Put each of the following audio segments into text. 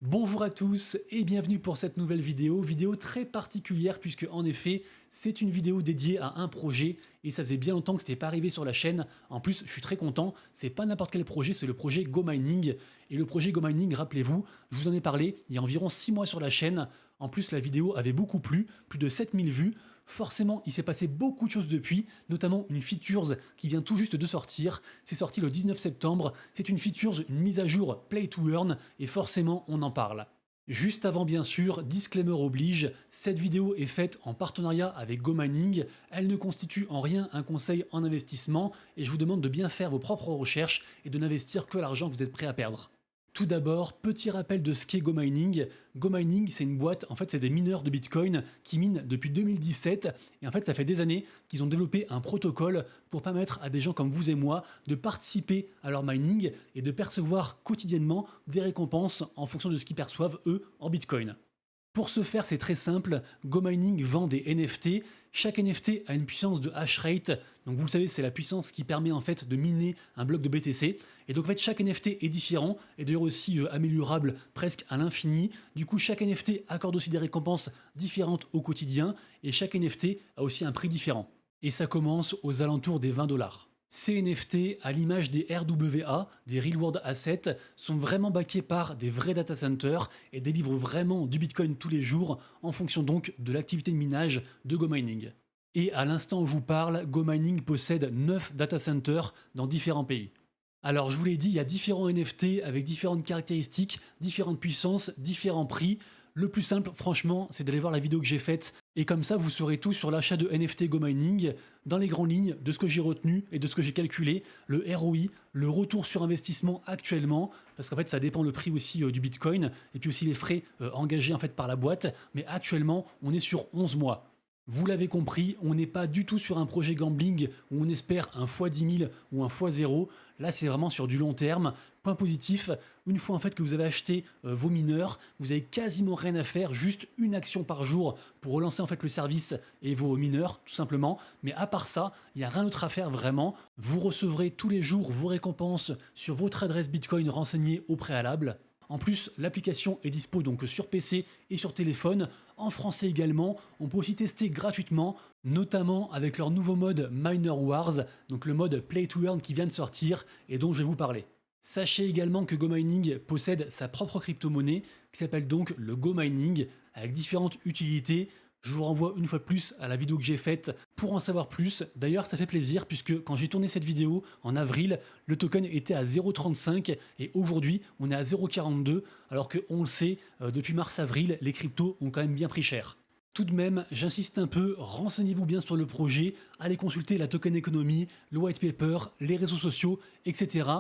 Bonjour à tous et bienvenue pour cette nouvelle vidéo très particulière puisque en effet c'est une vidéo dédiée à un projet et ça faisait bien longtemps que c'était pas arrivé sur la chaîne. En plus je suis très content, c'est pas n'importe quel projet, c'est le projet GoMining. Et le projet GoMining, rappelez-vous, je vous en ai parlé il y a environ 6 mois sur la chaîne. En plus la vidéo avait beaucoup plu, plus de 7000 vues. Forcément, il s'est passé beaucoup de choses depuis, notamment une features qui vient tout juste de sortir. C'est sorti le 19 septembre. C'est une features, une mise à jour Play to Earn, et forcément, on en parle. Juste avant, bien sûr, disclaimer oblige, cette vidéo est faite en partenariat avec GoMining. Elle ne constitue en rien un conseil en investissement et je vous demande de bien faire vos propres recherches et de n'investir que l'argent que vous êtes prêt à perdre. Tout d'abord, petit rappel de ce qu'est GoMining. GoMining, c'est une boîte, en fait, c'est des mineurs de Bitcoin qui minent depuis 2017. Et en fait, ça fait des années qu'ils ont développé un protocole pour permettre à des gens comme vous et moi de participer à leur mining et de percevoir quotidiennement des récompenses en fonction de ce qu'ils perçoivent, eux, en Bitcoin. Pour ce faire, c'est très simple. GoMining vend des NFT. Chaque NFT a une puissance de hash rate. Donc vous le savez, c'est la puissance qui permet en fait de miner un bloc de BTC. Et donc en fait, chaque NFT est différent et d'ailleurs aussi améliorable presque à l'infini. Du coup, chaque NFT accorde aussi des récompenses différentes au quotidien et chaque NFT a aussi un prix différent. Et ça commence aux alentours des 20 $. Ces NFT, à l'image des RWA, des Real World Assets, sont vraiment backés par des vrais data centers et délivrent vraiment du Bitcoin tous les jours en fonction donc de l'activité de minage de GoMining. Et à l'instant où je vous parle, GoMining possède 9 data centers dans différents pays. Alors je vous l'ai dit, il y a différents NFT avec différentes caractéristiques, différentes puissances, différents prix. Le plus simple, franchement, c'est d'aller voir la vidéo que j'ai faite et comme ça vous saurez tout sur l'achat de NFT GoMining, dans les grandes lignes de ce que j'ai retenu et de ce que j'ai calculé, le ROI, le retour sur investissement actuellement, parce qu'en fait ça dépend le prix aussi du Bitcoin et puis aussi les frais engagés en fait par la boîte, mais actuellement on est sur 11 mois. Vous l'avez compris, on n'est pas du tout sur un projet gambling où on espère un x10 000 ou un x0. Là, c'est vraiment sur du long terme. Point positif, une fois en fait que vous avez acheté vos mineurs, vous avez quasiment rien à faire, juste une action par jour pour relancer en fait le service et vos mineurs, tout simplement. Mais à part ça, il n'y a rien d'autre à faire vraiment. Vous recevrez tous les jours vos récompenses sur votre adresse Bitcoin renseignée au préalable. En plus, l'application est dispo donc sur PC et sur téléphone, en français également. On peut aussi tester gratuitement, notamment avec leur nouveau mode Miner Wars, donc le mode Play to Earn qui vient de sortir et dont je vais vous parler. Sachez également que GoMining possède sa propre crypto-monnaie qui s'appelle donc le GoMining avec différentes utilités. Je vous renvoie une fois de plus à la vidéo que j'ai faite pour en savoir plus. D'ailleurs, ça fait plaisir puisque quand j'ai tourné cette vidéo en avril, le token était à 0,35 et aujourd'hui, on est à 0,42 alors que on le sait, depuis mars-avril, les cryptos ont quand même bien pris cher. Tout de même, j'insiste un peu, renseignez-vous bien sur le projet, allez consulter la token economy, le white paper, les réseaux sociaux, etc.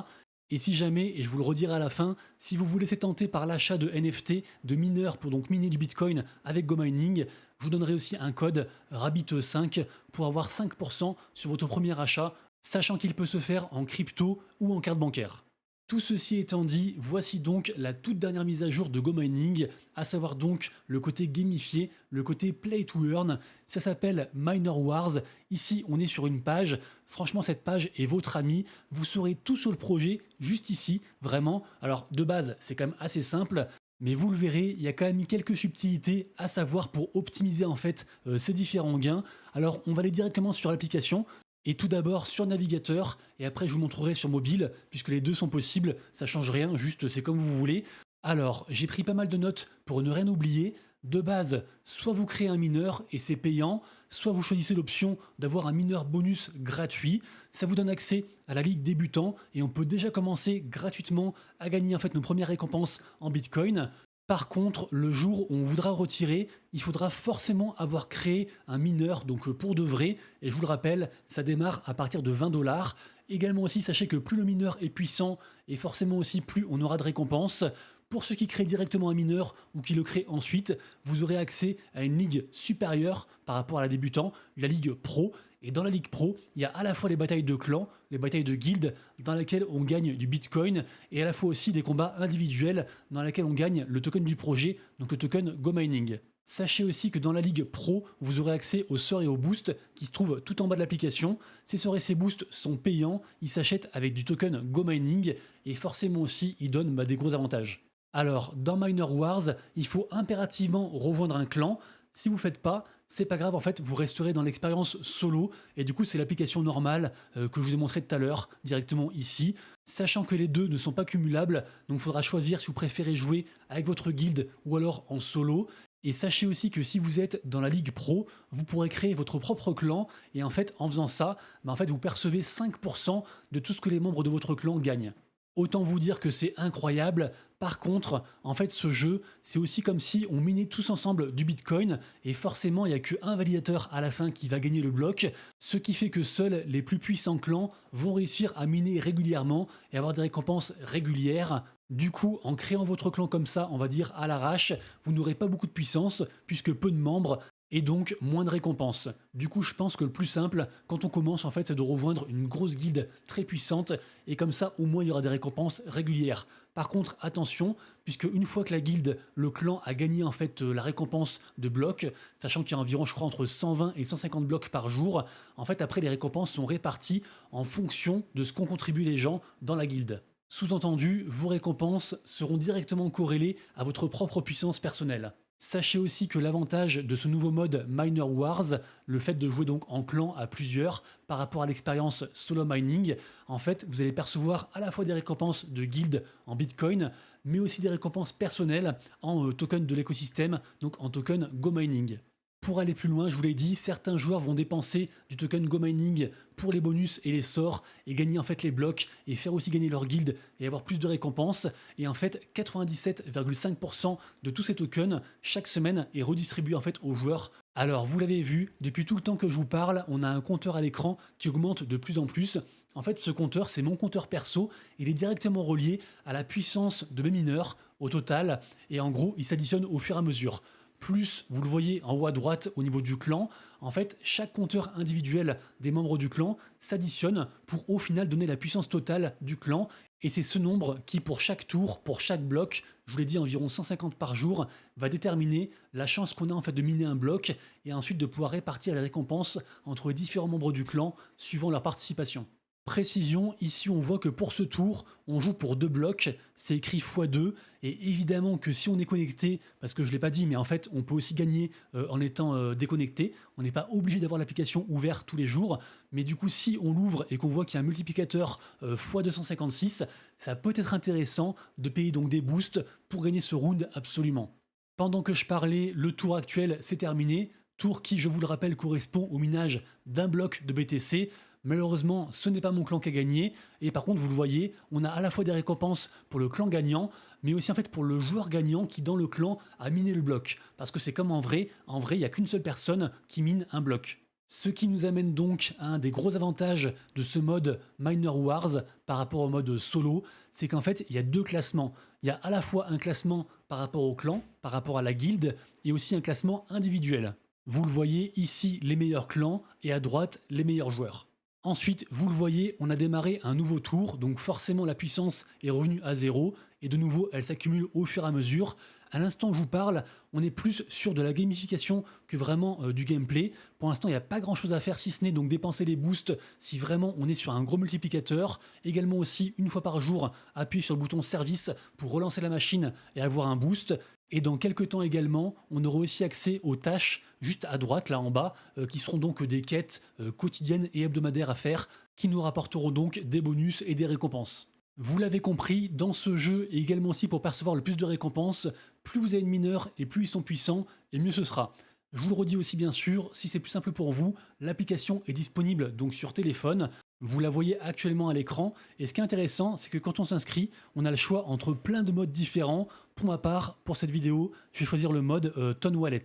Et si jamais, et je vous le redirai à la fin, si vous vous laissez tenter par l'achat de NFT, de mineurs pour donc miner du Bitcoin avec GoMining, je vous donnerai aussi un code RABBIT5 pour avoir 5% sur votre premier achat, sachant qu'il peut se faire en crypto ou en carte bancaire. Tout ceci étant dit, voici donc la toute dernière mise à jour de GoMining, à savoir donc le côté gamifié, le côté Play to Earn. Ça s'appelle Miner Wars. Ici, on est sur une page. Franchement, cette page est votre amie. Vous saurez tout sur le projet, juste ici, vraiment. Alors, de base, c'est quand même assez simple. Mais vous le verrez, il y a quand même quelques subtilités à savoir pour optimiser en fait ces différents gains. Alors, on va aller directement sur l'application. Et tout d'abord sur navigateur, et après je vous montrerai sur mobile, puisque les deux sont possibles, ça change rien, juste c'est comme vous voulez. Alors, j'ai pris pas mal de notes pour ne rien oublier. De base, soit vous créez un mineur et c'est payant, soit vous choisissez l'option d'avoir un mineur bonus gratuit. Ça vous donne accès à la ligue débutant et on peut déjà commencer gratuitement à gagner en fait nos premières récompenses en Bitcoin. Par contre, le jour où on voudra retirer, il faudra forcément avoir créé un mineur, donc pour de vrai, et je vous le rappelle, ça démarre à partir de 20 $. Également aussi, sachez que plus le mineur est puissant, et forcément aussi plus on aura de récompenses. Pour ceux qui créent directement un mineur ou qui le créent ensuite, vous aurez accès à une ligue supérieure par rapport à la débutant, la ligue pro. Et dans la ligue pro, il y a à la fois les batailles de clans, les batailles de guildes, dans lesquelles on gagne du bitcoin, et à la fois aussi des combats individuels, dans lesquels on gagne le token du projet, donc le token GoMining. Sachez aussi que dans la ligue pro, vous aurez accès aux sorts et aux boosts qui se trouvent tout en bas de l'application. Ces sorts et ces boosts sont payants, ils s'achètent avec du token GoMining, et forcément aussi ils donnent des gros avantages. Alors, dans Miner Wars, il faut impérativement rejoindre un clan. Si vous ne le faites pas, c'est pas grave, en fait, vous resterez dans l'expérience solo. Et du coup, c'est l'application normale que je vous ai montré tout à l'heure, directement ici. Sachant que les deux ne sont pas cumulables, donc il faudra choisir si vous préférez jouer avec votre guilde ou alors en solo. Et sachez aussi que si vous êtes dans la Ligue Pro, vous pourrez créer votre propre clan. Et en fait, en faisant ça, en fait, vous percevez 5% de tout ce que les membres de votre clan gagnent. Autant vous dire que c'est incroyable. Par contre, en fait, ce jeu, c'est aussi comme si on minait tous ensemble du Bitcoin et forcément, il n'y a qu'un validateur à la fin qui va gagner le bloc, ce qui fait que seuls les plus puissants clans vont réussir à miner régulièrement et avoir des récompenses régulières. Du coup, en créant votre clan comme ça, on va dire à l'arrache, vous n'aurez pas beaucoup de puissance puisque peu de membres et donc moins de récompenses. Du coup, je pense que le plus simple, quand on commence, en fait, c'est de rejoindre une grosse guilde très puissante, et comme ça, au moins, il y aura des récompenses régulières. Par contre, attention, puisque une fois que la guilde, le clan a gagné en fait la récompense de blocs, sachant qu'il y a environ, je crois, entre 120 et 150 blocs par jour, en fait, après, les récompenses sont réparties en fonction de ce qu'ont contribué les gens dans la guilde. Sous-entendu, vos récompenses seront directement corrélées à votre propre puissance personnelle. Sachez aussi que l'avantage de ce nouveau mode Miner Wars, le fait de jouer donc en clan à plusieurs par rapport à l'expérience solo mining, en fait vous allez percevoir à la fois des récompenses de guild en Bitcoin, mais aussi des récompenses personnelles en token de l'écosystème, donc en token Go Mining. Pour aller plus loin, je vous l'ai dit, certains joueurs vont dépenser du token Go Mining pour les bonus et les sorts et gagner en fait les blocs et faire aussi gagner leur guilde et avoir plus de récompenses. Et en fait, 97,5% de tous ces tokens chaque semaine est redistribué en fait aux joueurs. Alors, vous l'avez vu, depuis tout le temps que je vous parle, on a un compteur à l'écran qui augmente de plus en plus. En fait, ce compteur, c'est mon compteur perso. Il est directement relié à la puissance de mes mineurs au total. Et en gros, il s'additionne au fur et à mesure. Plus, vous le voyez en haut à droite au niveau du clan, en fait, chaque compteur individuel des membres du clan s'additionne pour au final donner la puissance totale du clan. Et c'est ce nombre qui, pour chaque tour, pour chaque bloc, je vous l'ai dit environ 150 par jour, va déterminer la chance qu'on a en fait de miner un bloc et ensuite de pouvoir répartir les récompenses entre les différents membres du clan suivant leur participation. Précision, ici on voit que pour ce tour, on joue pour 2 blocs, c'est écrit x2, et évidemment que si on est connecté, parce que je ne l'ai pas dit, mais en fait on peut aussi gagner en étant déconnecté, on n'est pas obligé d'avoir l'application ouverte tous les jours, mais du coup si on l'ouvre et qu'on voit qu'il y a un multiplicateur x256, ça peut être intéressant de payer donc des boosts pour gagner ce round absolument. Pendant que je parlais, le tour actuel s'est terminé, tour qui, je vous le rappelle, correspond au minage d'un bloc de BTC. Malheureusement, ce n'est pas mon clan qui a gagné, et par contre, vous le voyez, on a à la fois des récompenses pour le clan gagnant, mais aussi en fait pour le joueur gagnant qui, dans le clan, a miné le bloc. Parce que c'est comme en vrai, il n'y a qu'une seule personne qui mine un bloc. Ce qui nous amène donc à un des gros avantages de ce mode Miner Wars par rapport au mode solo, c'est qu'en fait, il y a 2 classements. Il y a à la fois un classement par rapport au clan, par rapport à la guilde, et aussi un classement individuel. Vous le voyez ici, les meilleurs clans, et à droite, les meilleurs joueurs. Ensuite, vous le voyez, on a démarré un nouveau tour, donc forcément la puissance est revenue à 0, et de nouveau elle s'accumule au fur et à mesure. À l'instant où je vous parle, on est plus sur de la gamification que vraiment du gameplay. Pour l'instant, il n'y a pas grand chose à faire si ce n'est donc dépenser les boosts si vraiment on est sur un gros multiplicateur. Également aussi, une fois par jour, appuyer sur le bouton service pour relancer la machine et avoir un boost. Et dans quelques temps également, on aura aussi accès aux tâches juste à droite, là en bas, qui seront donc des quêtes quotidiennes et hebdomadaires à faire, qui nous rapporteront donc des bonus et des récompenses. Vous l'avez compris, dans ce jeu, et également aussi pour percevoir le plus de récompenses, plus vous avez de mineurs et plus ils sont puissants, et mieux ce sera. Je vous le redis aussi bien sûr, si c'est plus simple pour vous, l'application est disponible donc sur téléphone. Vous la voyez actuellement à l'écran, et ce qui est intéressant, c'est que quand on s'inscrit, on a le choix entre plein de modes différents. Pour ma part, pour cette vidéo, je vais choisir le mode Ton Wallet.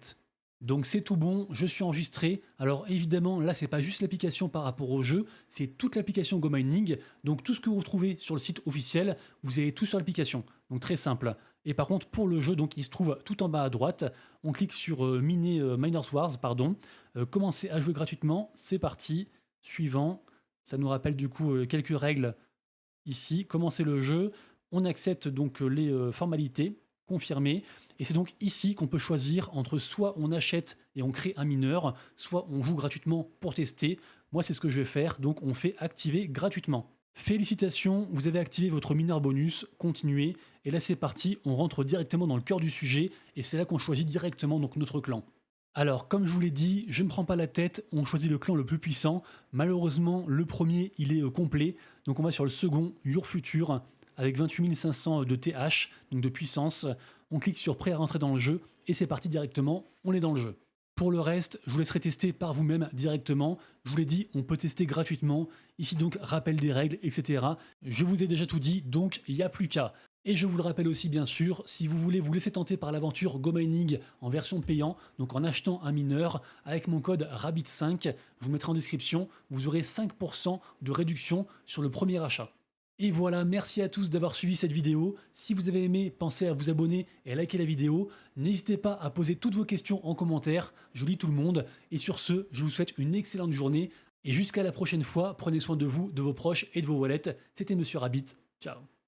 Donc c'est tout bon, je suis enregistré. Alors évidemment, là c'est pas juste l'application par rapport au jeu, c'est toute l'application Go Mining. Donc tout ce que vous retrouvez sur le site officiel, vous avez tout sur l'application. Donc très simple. Et par contre pour le jeu, donc il se trouve tout en bas à droite. On clique sur Miners Wars, pardon. Commencer à jouer gratuitement, c'est parti. Suivant. Ça nous rappelle du coup quelques règles ici. Commencer le jeu. On accepte donc les formalités. Confirmer. Et c'est donc ici qu'on peut choisir entre soit on achète et on crée un mineur, soit on joue gratuitement pour tester. Moi, c'est ce que je vais faire, donc on fait activer gratuitement. Félicitations, vous avez activé votre mineur bonus, continuez, et là c'est parti, on rentre directement dans le cœur du sujet, et c'est là qu'on choisit directement donc notre clan. Alors, comme je vous l'ai dit, je ne me prends pas la tête, on choisit le clan le plus puissant. Malheureusement, le premier, il est complet, donc on va sur le second, Your Future, avec 28 500 de TH, donc de puissance. On clique sur prêt à rentrer dans le jeu, et c'est parti directement, on est dans le jeu. Pour le reste, je vous laisserai tester par vous-même directement. Je vous l'ai dit, on peut tester gratuitement. Ici donc, rappel des règles, etc. Je vous ai déjà tout dit, donc il n'y a plus qu'à. Et je vous le rappelle aussi bien sûr, si vous voulez vous laisser tenter par l'aventure Go Mining en version payant, donc en achetant un mineur, avec mon code RABBIT5, je vous mettrai en description, vous aurez 5% de réduction sur le premier achat. Et voilà, merci à tous d'avoir suivi cette vidéo. Si vous avez aimé, pensez à vous abonner et à liker la vidéo. N'hésitez pas à poser toutes vos questions en commentaire, je lis tout le monde. Et sur ce, je vous souhaite une excellente journée. Et jusqu'à la prochaine fois, prenez soin de vous, de vos proches et de vos wallets. C'était Monsieur Rabbit. Ciao.